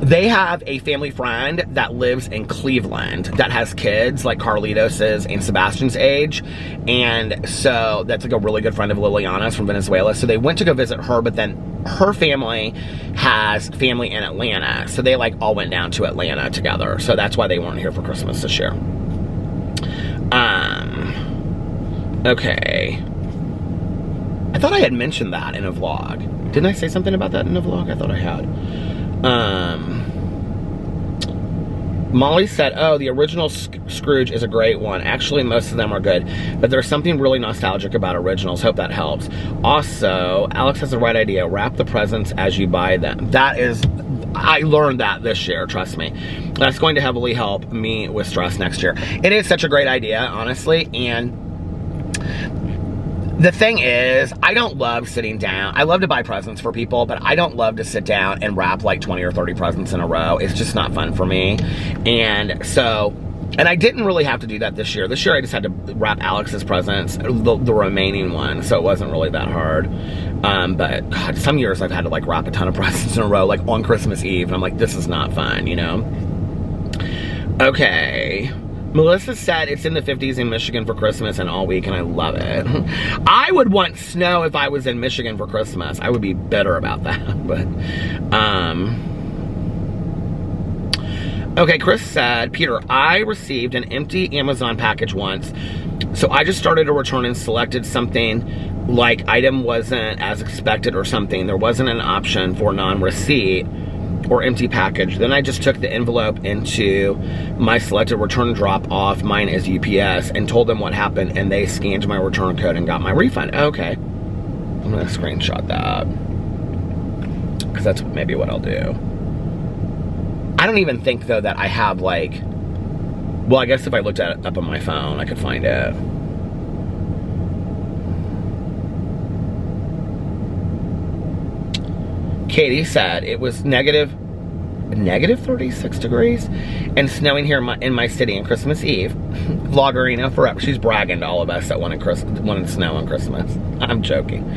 they have a family friend that lives in Cleveland that has kids like Carlitos's and Sebastian's age. And so that's like a really good friend of Liliana's from Venezuela. So they went to go visit her, but then her family has family in Atlanta. So they like all went down to Atlanta together. So that's why they weren't here for Christmas this year. Okay. I thought I had mentioned that in a vlog. Didn't I say something about that in a vlog? I thought I had. Molly said, oh, the original Scrooge is a great one. Actually, most of them are good, but there's something really nostalgic about originals. Hope that helps. Also, Alex has the right idea. Wrap the presents as you buy them. That is, I learned that this year, trust me. That's going to heavily help me with stress next year. It is such a great idea, honestly, and the thing is, I don't love sitting down. I love to buy presents for people, but I don't love to sit down and wrap like 20 or 30 presents in a row. It's just not fun for me. And so, and I didn't really have to do that this year. This year I just had to wrap Alex's presents, the remaining one, so it wasn't really that hard. But God, some years I've had to like wrap a ton of presents in a row, like on Christmas Eve, and I'm like, this is not fun, you know? Okay. Melissa said it's in the 50s in Michigan for Christmas and all week, and I love it. I would want snow if I was in Michigan for Christmas. I would be bitter about that, but, Okay, Chris said, Peter, I received an empty Amazon package once, so I just started a return and selected something like item wasn't as expected or something. There wasn't an option for non-receipt or empty package. Then I just took the envelope into my selected return drop off, mine is UPS, and told them what happened, and they scanned my return code and got my refund. Okay, I'm gonna screenshot that, because that's maybe what I'll do. I don't even think, though, that I have, like, well, I guess if I looked at it up on my phone, I could find it. Katie said it was negative 36 degrees and snowing here in my city on Christmas Eve. Vloggerino forever. She's bragging to all of us that wanted snow on Christmas. I'm joking.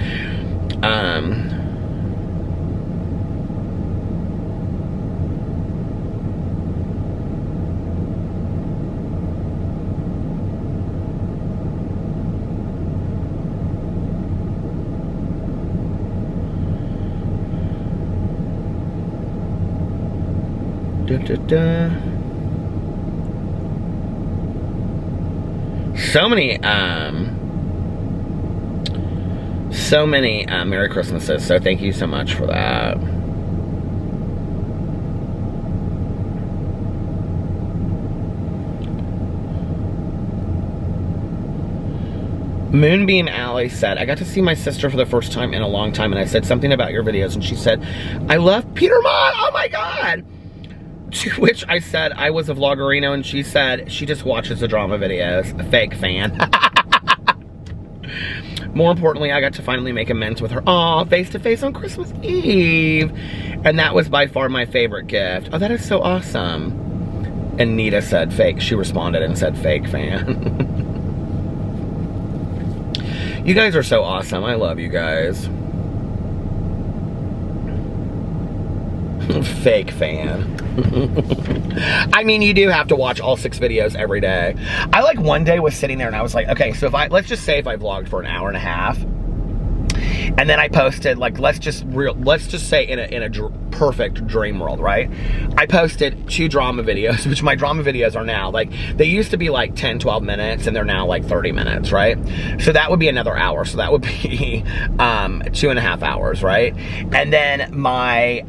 So many Merry Christmases, so thank you so much for that. Moonbeam Alley said, I got to see my sister for the first time in a long time, and I said something about your videos, and she said, I love Peter Monn, oh my God! To which I said I was a vloggerino, and she said she just watches the drama videos. A fake fan. More importantly, I got to finally make amends with her. Aw, face to face on Christmas Eve. And that was by far my favorite gift. Oh, that is so awesome. And Nita said fake. She responded and said fake fan. You guys are so awesome. I love you guys. Fake fan. I mean, you do have to watch all 6 videos every day. I like one day was sitting there and I was like, okay, so if let's just say if I vlogged for an hour and a half, and then I posted, like, let's just say in a perfect dream world, right? I posted 2 drama videos, which my drama videos are now, like, they used to be like 10, 12 minutes, and they're now like 30 minutes, right? So that would be another hour. So that would be 2.5 hours, right? And then my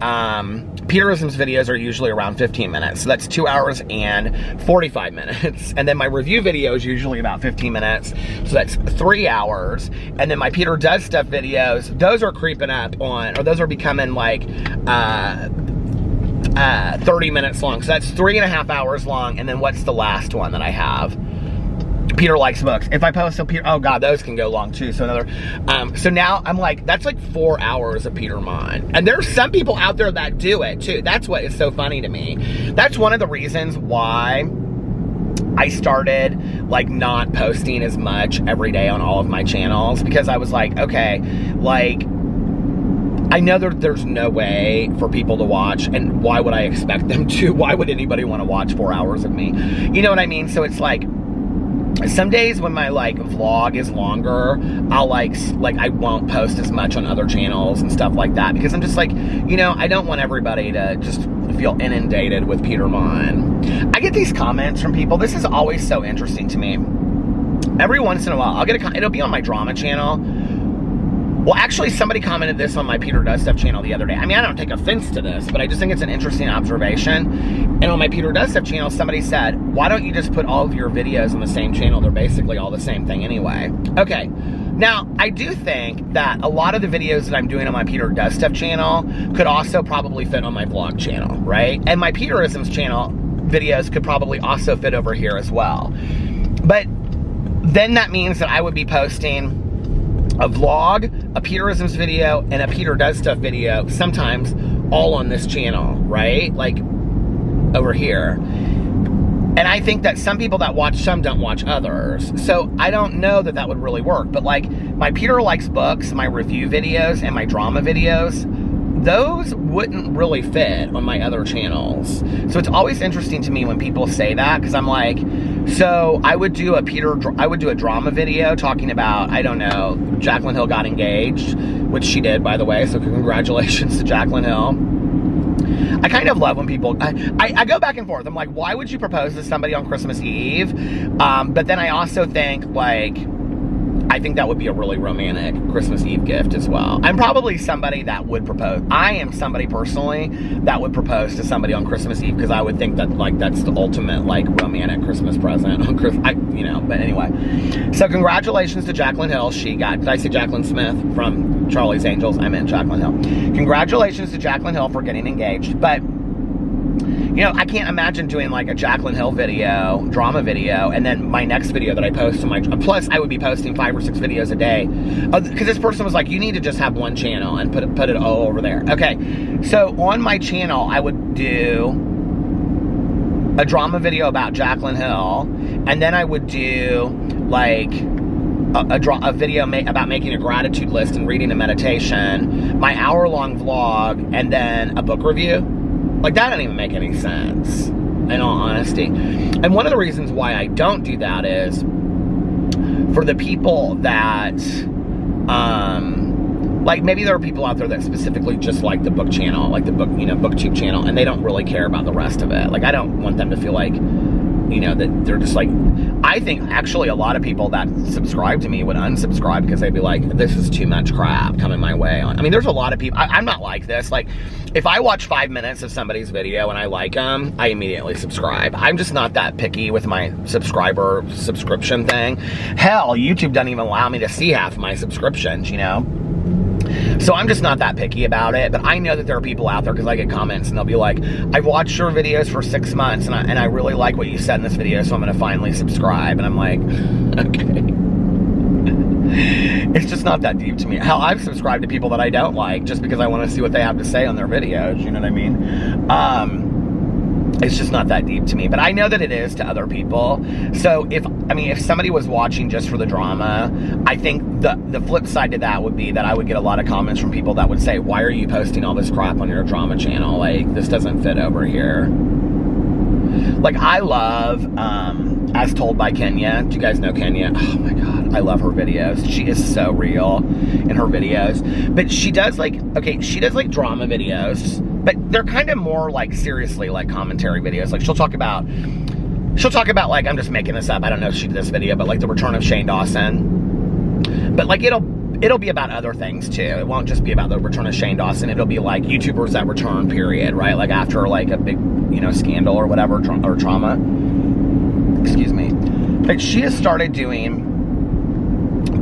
Peterisms videos are usually around 15 minutes. So that's 2 hours and 45 minutes. And then my review video is usually about 15 minutes. So that's 3 hours. And then my Peter Does Stuff videos, those are creeping up on, or those are becoming like 30 minutes long. So that's 3.5 hours long. And then what's the last one that I have? Peter Likes Books. If I post a Peter, oh God, those can go long too. So another, so now I'm like, that's like 4 hours of Peter Monn. And there's some people out there that do it too. That's what is so funny to me. That's one of the reasons why I started like not posting as much every day on all of my channels, because I was like, okay, like, I know there's no way for people to watch, and why would I expect them to? Why would anybody want to watch 4 hours of me? You know what I mean? So it's like, some days when my like vlog is longer, I'll like I won't post as much on other channels and stuff like that, because I'm just like, you know, I don't want everybody to just feel inundated with Peter Monn. I get these comments from people. This is always so interesting to me. Every once in a while, I'll get it'll be on my drama channel. Well, actually, somebody commented this on my Peter Does Stuff channel the other day. I mean, I don't take offense to this, but I just think it's an interesting observation. And on my Peter Does Stuff channel, somebody said, why don't you just put all of your videos on the same channel? They're basically all the same thing anyway. Okay. Now, I do think that a lot of the videos that I'm doing on my Peter Does Stuff channel could also probably fit on my vlog channel, right? And my Peterisms channel videos could probably also fit over here as well. But then that means that I would be posting a vlog, a Peterisms video, and a Peter Does Stuff video, sometimes all on this channel, right? Like, over here. And I think that some people that watch some don't watch others. So I don't know that that would really work. But like, my Peter Likes Books, my review videos, and my drama videos, those wouldn't really fit on my other channels. So it's always interesting to me when people say that, because I'm like, so I would do a drama video talking about, I don't know, Jaclyn Hill got engaged, which she did, by the way, so congratulations to Jaclyn Hill. I kind of love when people, I go back and forth. I'm like, why would you propose to somebody on Christmas Eve? But then I also think, like, I think that would be a really romantic Christmas Eve gift as well. I'm probably somebody that would propose. I am somebody personally that would propose to somebody on Christmas Eve, because I would think that, like, that's the ultimate, like, romantic Christmas present on Christmas, but anyway. So congratulations to Jaclyn Hill. She got, did I say Jaclyn Smith from Charlie's Angels? I meant Jaclyn Hill. Congratulations to Jaclyn Hill for getting engaged. But, you know, I can't imagine doing like a Jaclyn Hill video, drama video, and then my next video that I post on my, plus I would be posting 5 or 6 videos a day, because this person was like, you need to just have one channel and put it all over there. Okay, so on my channel, I would do a drama video about Jaclyn Hill, and then I would do like a video about making a gratitude list and reading a meditation, my hour-long vlog, and then a book review. Like, that doesn't even make any sense, in all honesty. And one of the reasons why I don't do that is for the people that, like, maybe there are people out there that specifically just like the book channel, like the book, booktube channel, and they don't really care about the rest of it. Like, I don't want them to feel like, that they're just like, I think actually a lot of people that subscribe to me would unsubscribe because they'd be like, this is too much crap coming my way. I mean, there's a lot of people, I'm not like this. Like, if I watch 5 minutes of somebody's video and I like them, I immediately subscribe. I'm just not that picky with my subscription thing. Hell, YouTube doesn't even allow me to see half my subscriptions, So I'm just not that picky about it, but I know that there are people out there, because I get comments and they'll be like, I've watched your videos for 6 months and I really like what you said in this video, so I'm going to finally subscribe. And I'm like, okay. It's just not that deep to me. Hell, I've subscribed to people that I don't like just because I want to see what they have to say on their videos, you know what I mean? It's just not that deep to me, but I know that it is to other people. So if somebody was watching just for the drama, I think the flip side to that would be that I would get a lot of comments from people that would say, why are you posting all this crap on your drama channel? Like, this doesn't fit over here. Like, I love, As Told by Kenya. Do you guys know Kenya? Oh my God, I love her videos. She is so real in her videos. But she does like drama videos, but they're kind of more like seriously like commentary videos. Like, she'll talk about like, I'm just making this up, I don't know if she did this video, but like the return of Shane Dawson. But like, it'll be about other things too. It won't just be about the return of Shane Dawson. It'll be like YouTubers that return, period, right? Like after like a big, scandal or whatever, or trauma. Excuse me. But she has started doing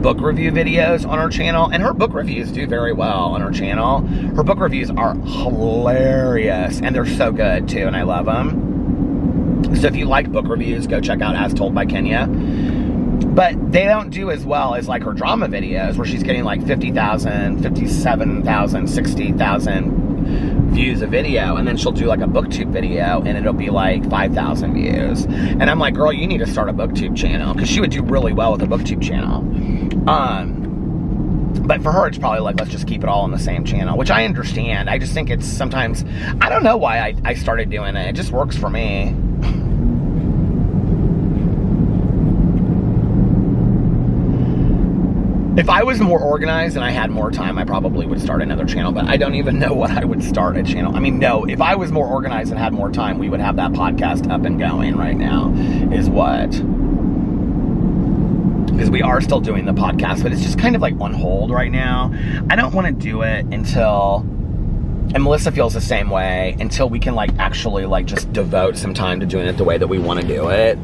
book review videos on her channel, and her book reviews do very well on her channel. Her book reviews are hilarious, and they're so good too, and I love them. So if you like book reviews, go check out As Told by Kenya. But they don't do as well as like her drama videos, where she's getting like 50,000, 57,000, 60,000 views a video, and then she'll do like a booktube video and it'll be like 5,000 views. And I'm like, girl, you need to start a booktube channel, because she would do really well with a booktube channel. But for her, it's probably like, let's just keep it all on the same channel, which I understand. I just think it's sometimes, I don't know why I started doing it. It just works for me. If I was more organized and I had more time, I probably would start another channel, but I don't even know what I would start a channel. I mean, no, if I was more organized and had more time, we would have that podcast up and going right now, is what. Because we are still doing the podcast, but it's just kind of like on hold right now. I don't want to do it until, and Melissa feels the same way, until we can like actually like just devote some time to doing it the way that we want to do it.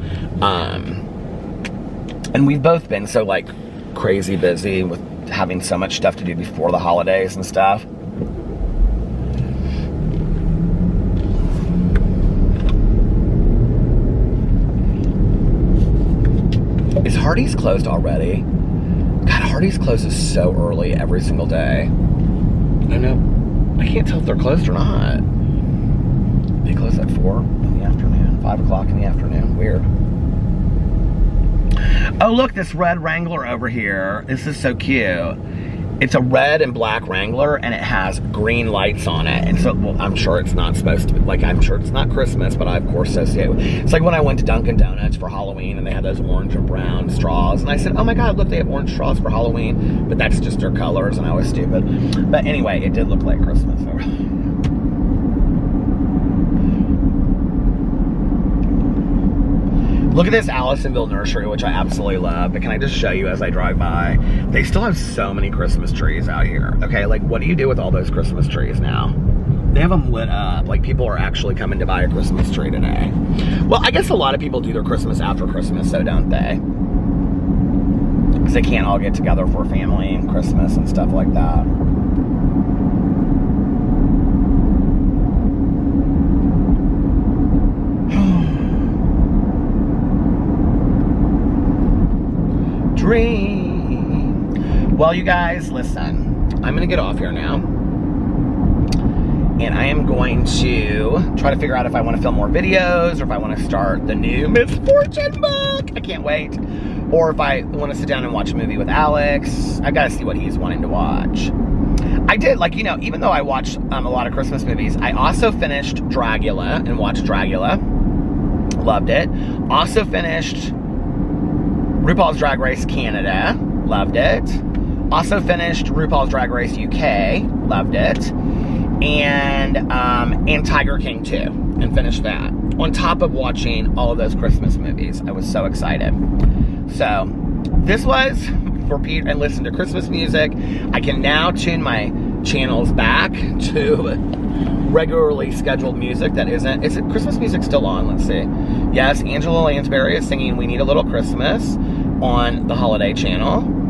And we've both been so like crazy busy with having so much stuff to do before the holidays and stuff. Is Hardee's closed already? God, Hardee's closes so early every single day. I know. I can't tell if they're closed or not. They close at 4 in the afternoon, 5 o'clock in the afternoon. Weird. Oh, look, this red Wrangler over here. This is so cute. It's a red and black Wrangler, and it has green lights on it. And so, well, I'm sure it's not supposed to be, like, I'm sure it's not Christmas, but I, of course, associate with it. It's like when I went to Dunkin' Donuts for Halloween, and they had those orange and brown straws. And I said, oh my God, look, they have orange straws for Halloween. But that's just their colors, and I was stupid. But anyway, it did look like Christmas. Look at this Allisonville nursery, which I absolutely love. But can I just show you as I drive by? They still have so many Christmas trees out here. Okay, like what do you do with all those Christmas trees now? They have them lit up. Like people are actually coming to buy a Christmas tree today. Well, I guess a lot of people do their Christmas after Christmas, so don't they? Because they can't all get together for family and Christmas and stuff like that. Dream. Well, you guys, listen. I'm gonna get off here now. And I am going to try to figure out if I want to film more videos or if I want to start the new Misfortune book. I can't wait. Or if I want to sit down and watch a movie with Alex. I gotta see what he's wanting to watch. I did, like, you know, even though I watched a lot of Christmas movies, I also finished Dragula and watched Dragula. Loved it. Also finished RuPaul's Drag Race Canada. Loved it. Also finished RuPaul's Drag Race UK. Loved it. And Tiger King 2, and finished that. On top of watching all of those Christmas movies. I was so excited. So, this was repeat and listen to Christmas music. I can now tune my channels back to regularly scheduled music that isn't, is it Christmas music still on? Let's see. Yes, Angela Lansbury is singing We Need a Little Christmas on the Holiday Channel.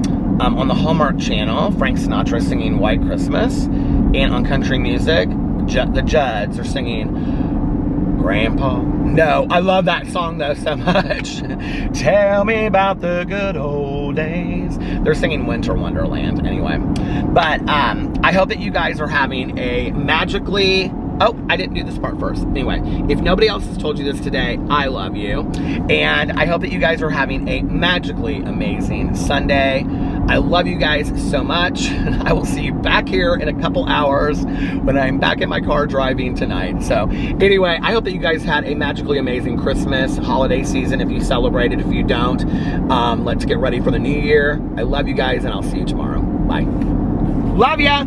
On the Hallmark Channel, Frank Sinatra is singing White Christmas. And on country music, the Judds are singing Grandpa. No, I love that song though so much. Tell me about the good old days. They're singing Winter Wonderland anyway. But I hope that you guys are having a magically... Oh, I didn't do this part first. Anyway, if nobody else has told you this today, I love you. And I hope that you guys are having a magically amazing Sunday. I love you guys so much. I will see you back here in a couple hours when I'm back in my car driving tonight. So anyway, I hope that you guys had a magically amazing Christmas holiday season. If you celebrated, if you don't, let's get ready for the new year. I love you guys and I'll see you tomorrow. Bye. Love ya.